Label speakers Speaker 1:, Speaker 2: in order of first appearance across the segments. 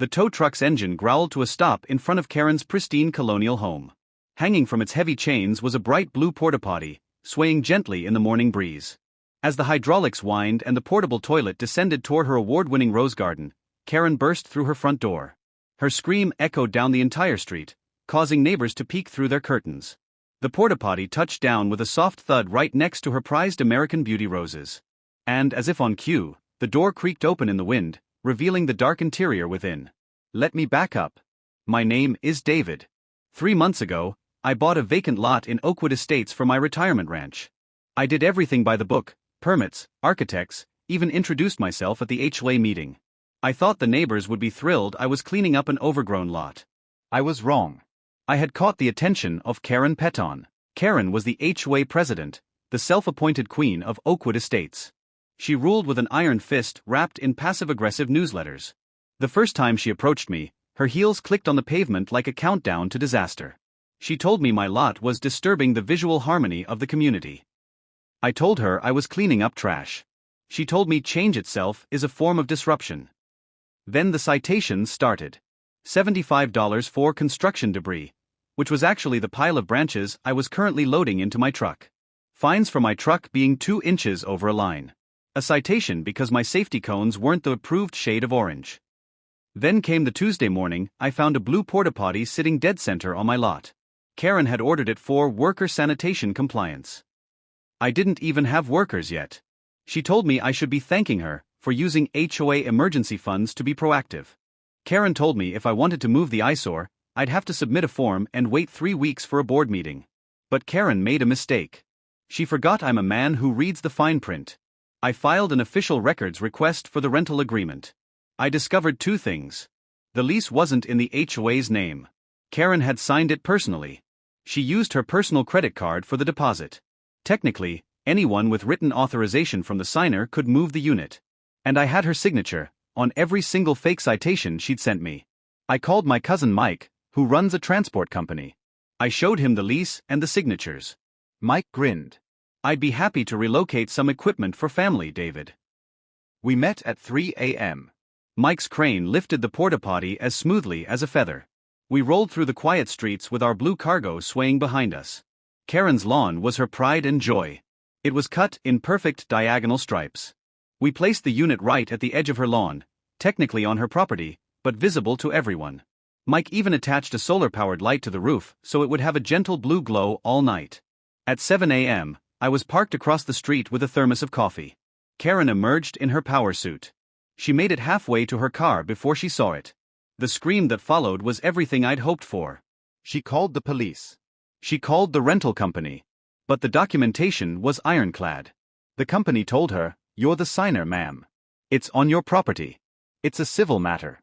Speaker 1: The tow truck's engine growled to a stop in front of Karen's pristine colonial home. Hanging from its heavy chains was a bright blue porta-potty, swaying gently in the morning breeze. As the hydraulics whined and the portable toilet descended toward her award-winning rose garden, Karen burst through her front door. Her scream echoed down the entire street, causing neighbors to peek through their curtains. The porta-potty touched down with a soft thud right next to her prized American Beauty roses. And, as if on cue, the door creaked open in the wind, revealing the dark interior within. Let me back up. My name is David. 3 months ago, I bought a vacant lot in Oakwood Estates for my retirement ranch. I did everything by the book, permits, architects, even introduced myself at the HOA meeting. I thought the neighbors would be thrilled I was cleaning up an overgrown lot. I was wrong. I had caught the attention of Karen Petton. Karen was the HOA president, the self-appointed queen of Oakwood Estates. She ruled with an iron fist wrapped in passive-aggressive newsletters. The first time she approached me, her heels clicked on the pavement like a countdown to disaster. She told me my lot was disturbing the visual harmony of the community. I told her I was cleaning up trash. She told me change itself is a form of disruption. Then the citations started. $75 for construction debris, which was actually the pile of branches I was currently loading into my truck. Fines for my truck being 2 inches over a line. A citation because my safety cones weren't the approved shade of orange. Then came the Tuesday morning. I found a blue porta-potty sitting dead center on my lot. Karen had ordered it for worker sanitation compliance. I didn't even have workers yet. She told me I should be thanking her for using HOA emergency funds to be proactive. Karen told me if I wanted to move the eyesore, I'd have to submit a form and wait 3 weeks for a board meeting. But Karen made a mistake. She forgot I'm a man who reads the fine print. I filed an official records request for the rental agreement. I discovered 2 things. The lease wasn't in the HOA's name. Karen had signed it personally. She used her personal credit card for the deposit. Technically, anyone with written authorization from the signer could move the unit. And I had her signature on every single fake citation she'd sent me. I called my cousin Mike, who runs a transport company. I showed him the lease and the signatures. Mike grinned. I'd be happy to relocate some equipment for family, David. We met at 3 a.m. Mike's crane lifted the porta-potty as smoothly as a feather. We rolled through the quiet streets with our blue cargo swaying behind us. Karen's lawn was her pride and joy. It was cut in perfect diagonal stripes. We placed the unit right at the edge of her lawn, technically on her property, but visible to everyone. Mike even attached a solar-powered light to the roof so it would have a gentle blue glow all night. At 7 a.m., I was parked across the street with a thermos of coffee. Karen emerged in her power suit. She made it halfway to her car before she saw it. The scream that followed was everything I'd hoped for. She called the police. She called the rental company. But the documentation was ironclad. The company told her, "You're the signer, ma'am. It's on your property. It's a civil matter."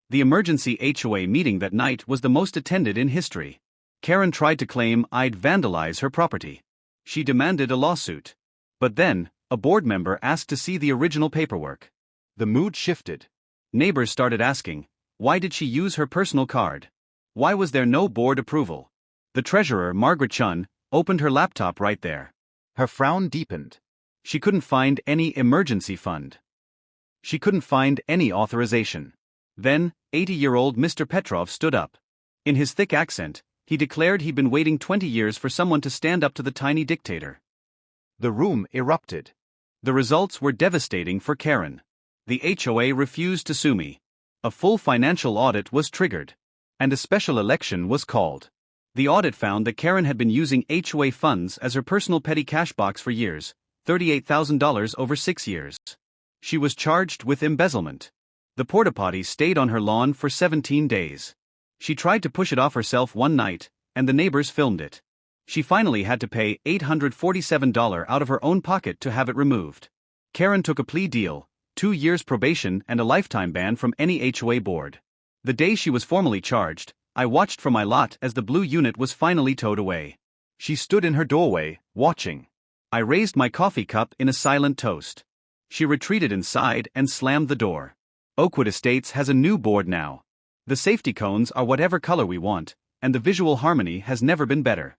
Speaker 1: The emergency HOA meeting that night was the most attended in history. Karen tried to claim I'd vandalize her property. She demanded a lawsuit. But then, a board member asked to see the original paperwork. The mood shifted. Neighbors started asking, why did she use her personal card? Why was there no board approval? The treasurer, Margaret Chun, opened her laptop right there. Her frown deepened. She couldn't find any emergency fund. She couldn't find any authorization. Then, 80-year-old Mr. Petrov stood up. In his thick accent, he declared he'd been waiting 20 years for someone to stand up to the tiny dictator. The room erupted. The results were devastating for Karen. The HOA refused to sue me. A full financial audit was triggered. And a special election was called. The audit found that Karen had been using HOA funds as her personal petty cash box for years, $38,000 over 6 years. She was charged with embezzlement. The porta-potty stayed on her lawn for 17 days. She tried to push it off herself one night, and the neighbors filmed it. She finally had to pay $847 out of her own pocket to have it removed. Karen took a plea deal, 2 years probation and a lifetime ban from any HOA board. The day she was formally charged, I watched from my lot as the blue unit was finally towed away. She stood in her doorway, watching. I raised my coffee cup in a silent toast. She retreated inside and slammed the door. Oakwood Estates has a new board now. The safety cones are whatever color we want, and the visual harmony has never been better.